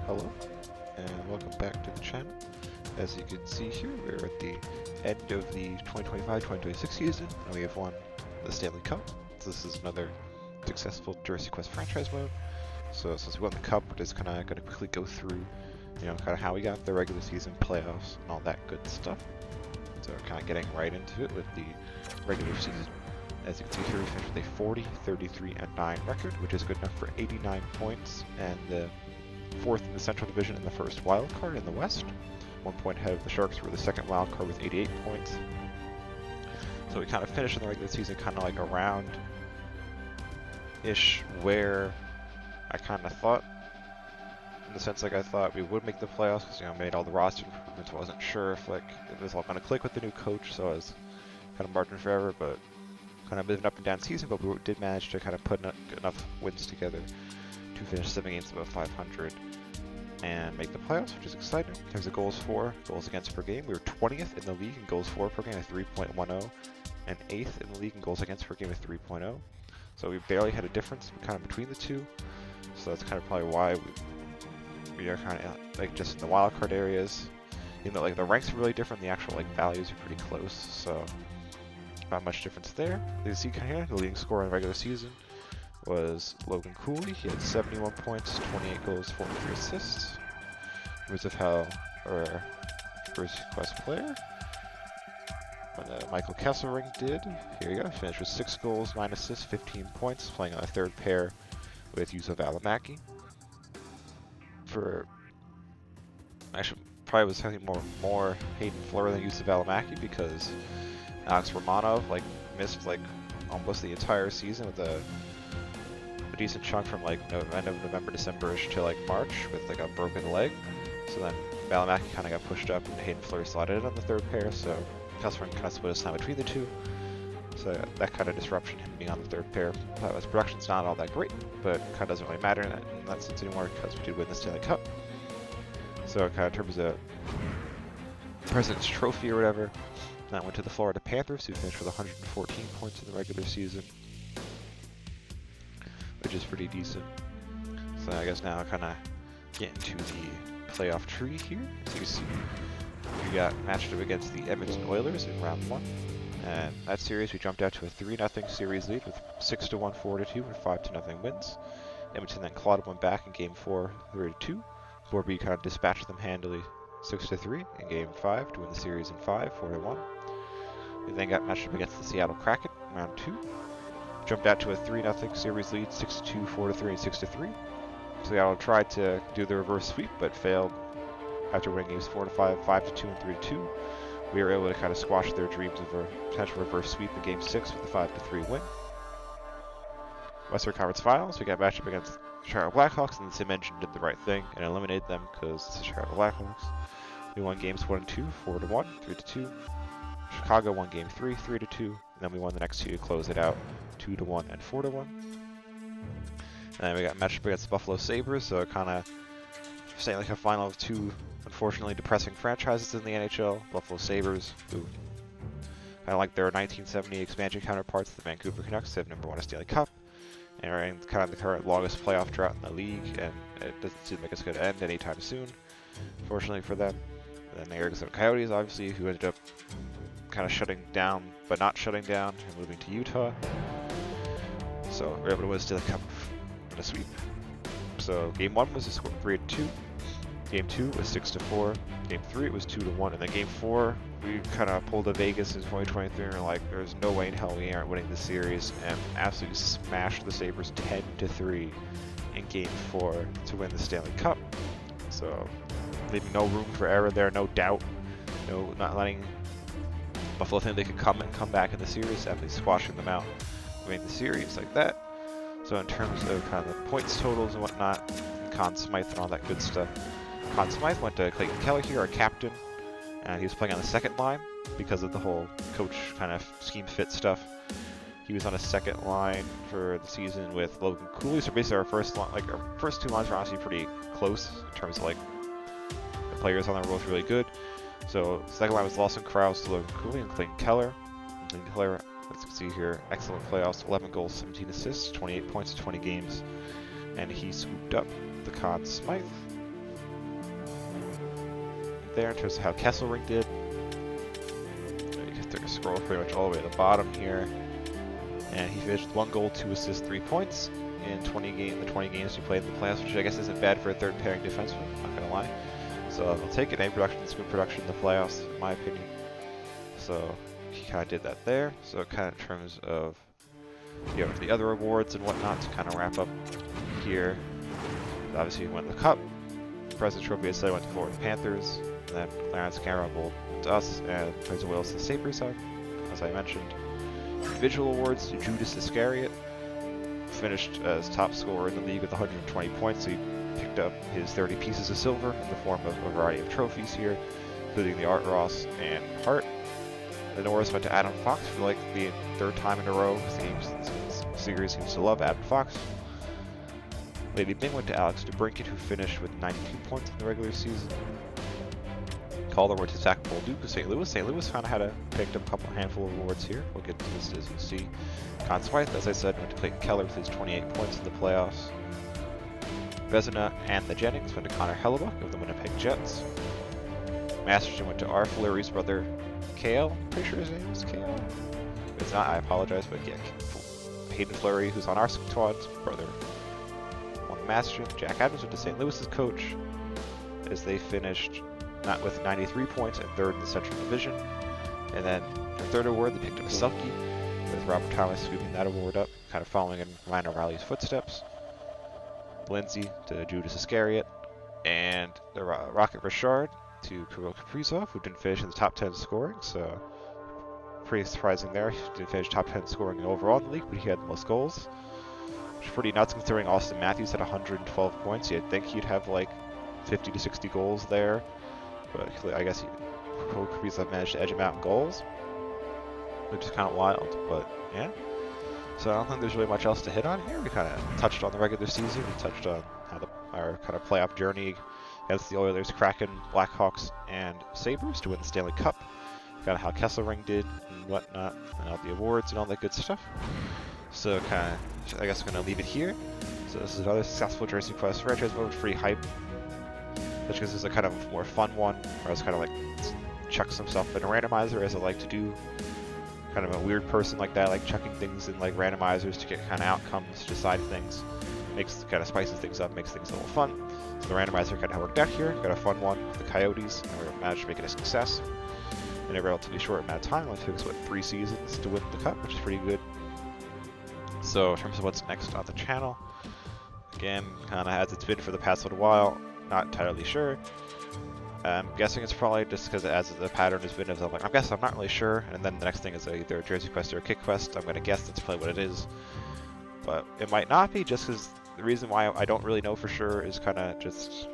Hello, and welcome back to the channel. As you can see here, we're at the end of the 2025-2026 season, and we have won the Stanley Cup. So this is another successful Jersey Quest franchise mode. So since we won the Cup, we're just kind of going to quickly go through, kind of how we got the regular season playoffs and all that good stuff. So we're kind of getting right into it with the regular season. As you can see here, we finished with a 40, 33, and 9 record, which is good enough for 89 points, and the fourth in the Central Division in the first wild card in the West. 1 point ahead of the Sharks for the second wild card with 88 points. So we kind of finished in the regular season kind of like around-ish where I kind of thought, in the sense like I thought we would make the playoffs because, made all the roster improvements. Wasn't sure if it was all going to click with the new coach, so I was kind of marching for error, but kind of been an up and down season, but we did manage to kind of put enough wins together to finish 7 games above 500 and make the playoffs, which is exciting. In terms of goals against per game, we were 20th in the league in goals for per game at 3.10 and 8th in the league in goals against per game at 3.0. So we barely had a difference kind of between the two. So that's kind of probably why we are kind of just in the wild card areas. The ranks are really different, the actual values are pretty close. So not much difference there. You see here, the leading scorer in the regular season was Logan Cooley. He had 71 points, 28 goals, 43 assists. Roots of Hell, our first quest player. Michael Kesselring did. Here you go. He finished with 6 goals, 9 assists, 15 points, playing on a third pair with Yusuf Alamaki. Actually, probably was something more Hayden Fleury than Yusuf Alamaki because Alex Romanov missed almost the entire season with a decent chunk from end of November, December-ish to March with a broken leg. So then Alamaki kind of got pushed up and Hayden Fleury slotted in on the third pair. So Kesselring kind of split his time between the two. So that kind of disruption, him being on the third pair. His production's not all that great, but it kind of doesn't really matter in that sense anymore because we did win the Stanley Cup. So kind of in terms of President's Trophy or whatever, that went to the Florida Panthers, who finished with 114 points in the regular season, which is pretty decent. So I guess now kind of get into the playoff tree here. As you can see, we got matched up against the Edmonton Oilers in round 1. And that series, we jumped out to a 3-0 series lead with 6-1, 4-2, and 5-0 wins. Edmonton then clawed one back in Game 4, 3-2. Borby kind of dispatched them handily 6-3 in Game 5 to win the series in 5, 4-1. We then got matched up against the Seattle Kraken in round 2. Jumped out to a 3-0 series lead, 6-2, 4-3, and 6-3. Seattle tried to do the reverse sweep, but failed after winning games 4-5, 5-2, and 3-2. We were able to kind of squash their dreams of a potential reverse sweep in Game 6 with a 5-3 win. Western Conference Finals, we got matched up against the Chicago Blackhawks, and the Sim Engine did the right thing and eliminated them because it's the Chicago Blackhawks. We won games 1 and 2, 4-1, 3-2. Chicago won Game 3, 3-2, and then we won the next two to close it out, 2-1 and 4-1. And then we got matched up against the Buffalo Sabres, so kind of staying a final of two unfortunately depressing franchises in the NHL. Buffalo Sabres, who kind of like their 1970 expansion counterparts, the Vancouver Canucks, have never won a Stanley Cup, and are in kind of the current longest playoff drought in the league, and it doesn't seem like it's going to end anytime soon, fortunately for them. And then the Arizona Coyotes, obviously, who ended up kind of shutting down, but not shutting down, and moving to Utah. So we're able to win Stanley Cup in a sweep. So Game 1 was a score 3-2. Game 2 was 6-4. Game 3 it was 2-1. And then Game 4 we kind of pulled a Vegas in 2023 and we're like, there's no way in hell we aren't winning this series, and absolutely smashed the Sabres 10-3 in Game 4 to win the Stanley Cup. So leaving no room for error there, no doubt, not letting Buffalo think they could come back in the series, definitely squashing them out. I mean, the series like that. So in terms of kind of the points totals and whatnot, Conn Smythe and all that good stuff. Conn Smythe went to Clayton Keller here, our captain, and he was playing on the second line because of the whole coach kind of scheme fit stuff. He was on a second line for the season with Logan Cooley. So basically our first line, our first two lines are honestly pretty close in terms of the players on the roll is really good. So second line was Lawson Krause, Logan Cooley, and Clayton Keller. And Clayton Keller, as you can see here, excellent playoffs, 11 goals, 17 assists, 28 points in 20 games. And he scooped up the Conn Smythe. there in terms of how Kesselring did. You can scroll pretty much all the way to the bottom here. And he finished with 1 goal, 2 assists, 3 points in the 20 games he played in the playoffs, which I guess isn't bad for a third pairing defenseman, not gonna lie. So I'll take it. Any production is good production in the playoffs, in my opinion. So he kind of did that there. So kind of in terms of the other awards and whatnot to kind of wrap up here. Obviously he won the Cup. President's Trophy, I said, went to Florida Panthers. And then Clarence Campbell went to us, and Fraser Willis to Sabres, as I mentioned. Individual awards to Judas Iscariot. Finished as top scorer in the league with 120 points. So he picked up his 30 pieces of silver in the form of a variety of trophies here, including the Art Ross and Hart. The Norris went to Adam Fox for like the 3rd time in a row. Series seems to love Adam Fox. Lady Bing went to Alex DeBrincat, who finished with 92 points in the regular season. Calder went to Zach Bolduc of St. Louis. St. Louis kind of picked up a handful of awards here. We'll get to this as you see. Conn Smythe, as I said, went to Clayton Keller with his 28 points in the playoffs. Vezina and the Jennings went to Connor Hellebuck of the Winnipeg Jets. Masterson went to R. Fleury's brother, Kale. Pretty sure his name is Kale. If it's not, I apologize, but yeah, Hayden Fleury, who's on our squad's brother, won the Masterson. Jack Adams went to St. Louis's coach, as they finished not with 93 points and 3rd in the Central Division. And then their 3rd award, they picked up a Selke, with Robert Thomas scooping that award up, kind of following in Ryan O'Reilly's footsteps. Lindsay to Judas Iscariot, and the Rocket Richard to Kirill Kaprizov, who didn't finish in the top 10 scoring, so pretty surprising there. He didn't finish top 10 scoring overall in the league, but he had the most goals, which is pretty nuts considering Austin Matthews had 112 points. You'd think he'd have like 50 to 60 goals there, but I guess Kaprizov managed to edge him out in goals, which is kind of wild, but yeah. So I don't think there's really much else to hit on here. We kind of touched on the regular season. We touched on how our kind of playoff journey against the Oilers, Kraken, Blackhawks, and Sabres to win the Stanley Cup. Kind of how Kesselring did and whatnot, and all the awards and all that good stuff. So kind of, I guess I'm going to leave it here. So this is another successful Jersey Quest franchise mode, free hype. Just because this is a kind of more fun one, where I was kind of like chuck some stuff in a randomizer, as I like to do. Kind of a weird person like that, like chucking things in like randomizers to get kind of outcomes, decide things, kind of spices things up, makes things a little fun. So the randomizer kind of worked out here. Got a fun one with the Coyotes, and we managed to make it a success in a relatively short amount of time. It took us 3 seasons to win the cup, which is pretty good. So in terms of what's next on the channel, again, kind of as it's been for the past little while, not entirely sure. I'm guessing it's probably just because as the pattern has been, I'm not really sure, and then the next thing is either a Jersey Quest or a Kit Quest. I'm going to guess that's probably what it is, but it might not be, just because the reason why I don't really know for sure is kind of just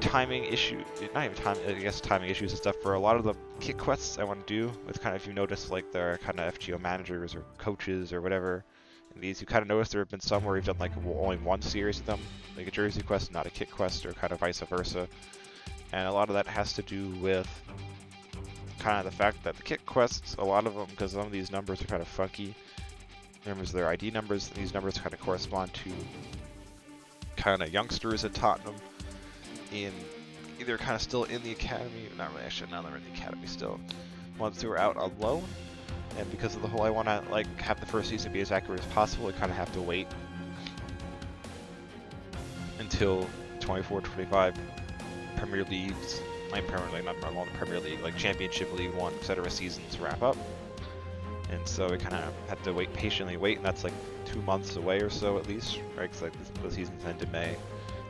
timing issue, not even time, I guess timing issues and stuff. For a lot of the Kit Quests I want to do with kind of, if you notice, like their kind of FGO managers or coaches or whatever, and these, you kind of notice there have been some where we've done like only 1 series of them, like a Jersey Quest, not a Kit Quest, or kind of vice versa. And a lot of that has to do with kind of the fact that the Kit Quests, a lot of them, because some of these numbers are kind of funky, numbers of their ID numbers, and these numbers kind of correspond to kind of youngsters at Tottenham in either kind of still in the academy, not really, actually, now they're in the academy still, ones who are out on loan. And because of the whole, I want to like have the first season be as accurate as possible, I kind of have to wait until 24-25 Premier Leagues, not the Premier League, like Championship, League One, etc. seasons wrap up. And so we kind of had to patiently wait, and that's like 2 months away or so at least, right? Because like the seasons end in May,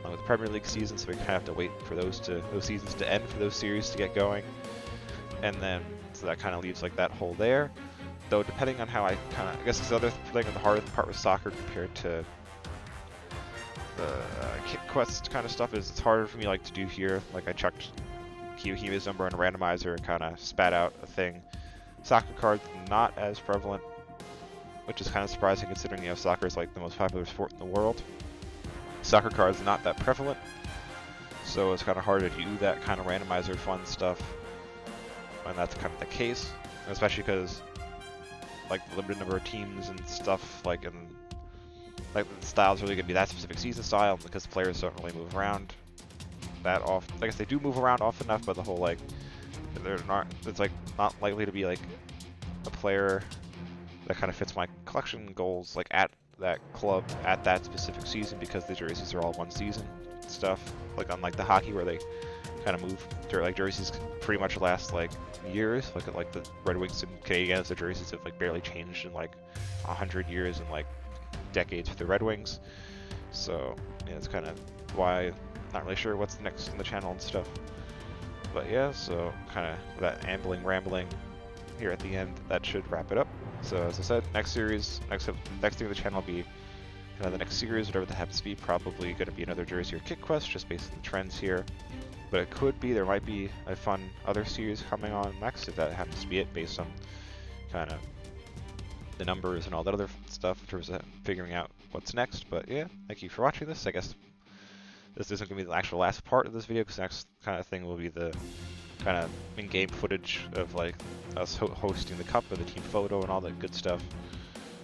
along with the Premier League season, so we kind of have to wait for those seasons to end for those series to get going, and then so that kind of leaves like that hole there. Though depending on how I guess this other thing, the hardest part with soccer compared to the Kit Quest kind of stuff is it's harder for me like to do here. Like I chucked Kiyohime's number in a randomizer and kind of spat out a thing. Soccer cards not as prevalent, which is kind of surprising considering soccer is like the most popular sport in the world. Soccer cards not that prevalent, so it's kind of harder to do that kind of randomizer fun stuff when that's kind of the case, especially because like the limited number of teams and stuff, like the style's really gonna be that specific season style because players don't really move around that off. I guess they do move around often enough, but the whole like they're not. It's like not likely to be like a player that kind of fits my collection goals like at that club at that specific season, because the jerseys are all one season stuff. Like unlike the hockey where they kind of move, like jerseys pretty much last like years. Like the Red Wings and Canadiens, the jerseys have like barely changed in like 100 years and like decades for the Red Wings. So yeah, it's kind of why not really sure what's next on the channel and stuff. But yeah, so kind of that rambling here at the end, that should wrap it up. So as I said, next series, next thing on the channel will be kind of the next series, whatever that happens to be. Probably going to be another jersey or kit quest, just based on the trends here. But it could be, there might be a fun other series coming on next, if that happens to be it, based on kind of the numbers and all that other stuff in terms of figuring out what's next. But yeah, thank you for watching this. I guess this isn't going to be the actual last part of this video, because next kind of thing will be the kind of in-game footage of like us hosting the cup or the team photo and all that good stuff.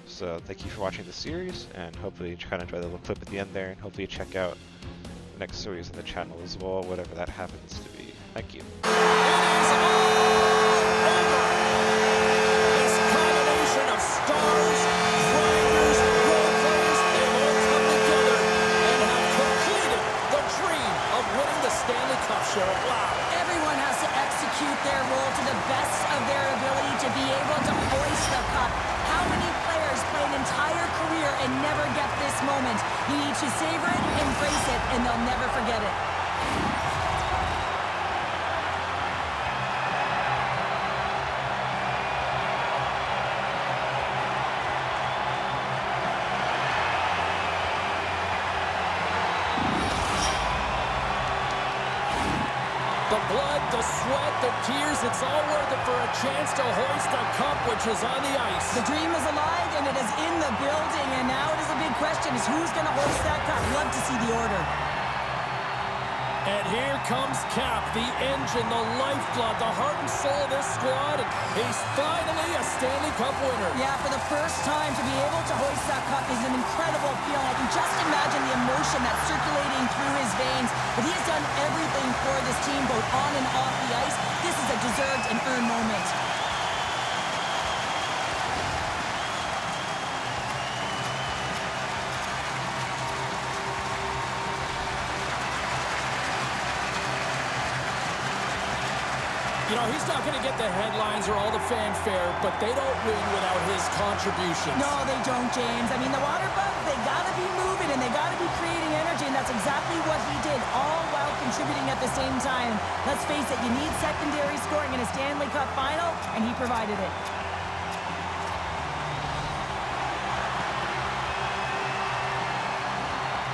So thank you for watching the series, and hopefully you kind of enjoy the little clip at the end there, and hopefully you check out the next series on the channel as well, whatever that happens to be. Thank you. This combination of stars, grinders, role players, they all come together and have completed the dream of winning the Stanley Cup, Cheryl. Wow. Everyone has to execute their role to the best of their ability to be able to hoist the cup. How many players play an entire career and never get this moment? You need to savor it, embrace it, and they'll never forget it. The blood, the sweat, the tears, it's all worth it for a chance to hoist a cup which is on the ice. The dream is alive, and it is in the building, and now it is a big question, is who's going to hoist that cup? Love to see the order. And here comes Cap, the engine, the lifeblood, the heart and soul of this squad. And he's finally a Stanley Cup winner. Yeah, for the first time to be able to hoist that cup is an incredible feeling. I can just imagine the emotion that's circulating through his veins. But he has done everything for this team, both on and off the ice. This is a deserved and earned moment. You know, he's not going to get the headlines or all the fanfare, but they don't win without his contributions. No, they don't, James. I mean, the water bugs, they got to be moving and they got to be creating energy, and that's exactly what he did, all while contributing at the same time. Let's face it, you need secondary scoring in a Stanley Cup final, and he provided it.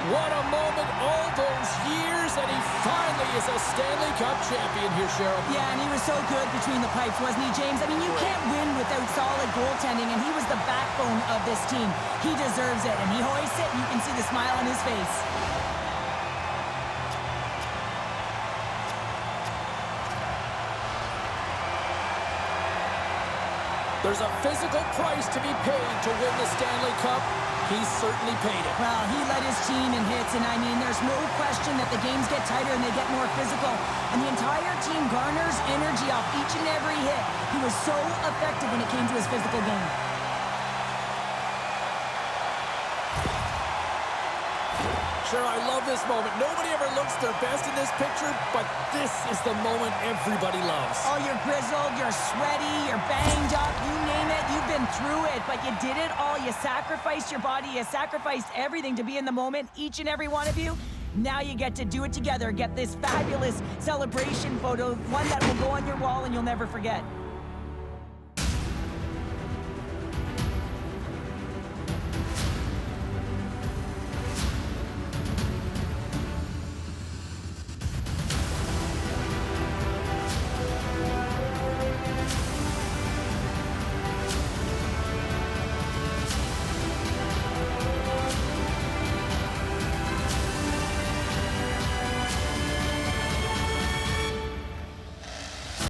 What a moment, all those years, and he finally is a Stanley Cup champion here, Cheryl. Yeah, and he was so good between the pipes, wasn't he, James? I mean, you can't win without solid goaltending, and he was the backbone of this team. He deserves it, and he hoists it, and you can see the smile on his face. There's a physical price to be paid to win the Stanley Cup. He's certainly paid it. Well, he led his team in hits, and I mean, there's no question that the games get tighter and they get more physical. And the entire team garners energy off each and every hit. He was so effective when it came to his physical game. Sure, I love this moment. Nobody ever looks their best in this picture, but this is the moment everybody loves. Oh, you're grizzled, you're sweaty, you're banged up, you name it, you've been through it, but you did it all. You sacrificed your body, you sacrificed everything to be in the moment, each and every one of you. Now you get to do it together, get this fabulous celebration photo, one that will go on your wall and you'll never forget.